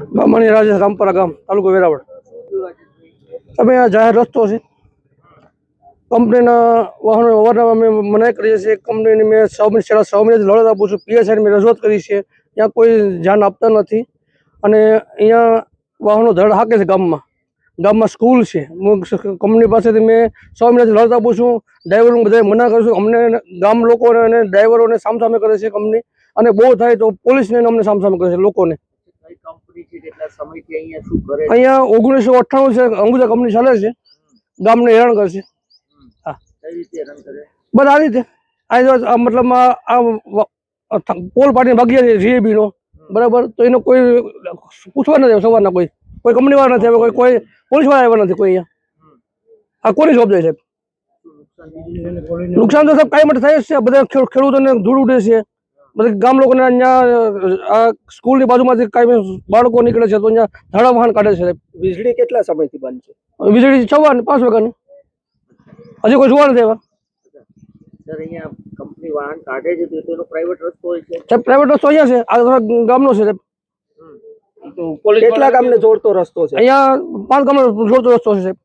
બામણી રાજેશ રામપરા ગામ તાલુકો વેરાવળ. અમે આ જાહેર રસ્તો છે, કંપનીના વાહનો અવારનવાર અમે મનાઈ કરીએ છીએ. કંપનીની મેં 6 મહિનાથી લડત આપું છું. પીએસઆઈને મેં રજૂઆત કરી છે, ત્યાં કોઈ ધ્યાન આપતા નથી. અને અહીંયા વાહનો ધડ હાકે છે. ગામમાં સ્કૂલ છે. કંપની પાસેથી મેં 6 મહિનાથી લડત આપું છું. ડ્રાઈવરોને બધા મના કરું છું. અમને ગામ લોકોને અને ડ્રાઈવરોને સામસામે કરે છે કંપની, અને બહુ થાય તો પોલીસને અમને સામસામે કરે છે લોકોને. અહીંયા 1998 છે અંગુજા કંપની ચાલે છે, ગામને હેરાન કરશે. હા, બસ આ રીતે મતલબ પોલ પાડીને ભાગ્યા છે જીએબી નો, બરાબર. તો એનો કોઈ પૂછવા નથી, સવારના કોઈ કંપની વાળા નથી આવ્યા, કોઈ પોલીસ વાળા આવ્યા નથી કોઈ. અહીંયા આ કોની જવાબદારી સાહેબ? નુકસાન તો સાહેબ કાંઈ માટે થાય જ છે. બધા ખેડૂતોને ધૂળ ઉડે છે. બધા ગામ લોકોને અહીંયા આ સ્કૂલની બાજુમાંથી કાંઈ બાળકો નીકળે છે તો અહીંયા ધાડા વાહન કાઢે છે. વીજળી કેટલા સમયથી બંધ છે? વીજળી 6 અને 5 વાગ્યાની. હજી કોઈ જોવા નથી આવ્યા. સર, અહીંયા કંપની વાહન કાઢે છે તો એનો પ્રાઇવેટ રસ્તો હોય છે? સાહેબ પ્રાઇવેટ રસ્તો અહીંયા છે, આ ગામનો છે સાહેબ. કેટલા ગામને જોડતો રસ્તો છે? અહીંયા 5 ગામનો જોડતો રસ્તો છે સાહેબ.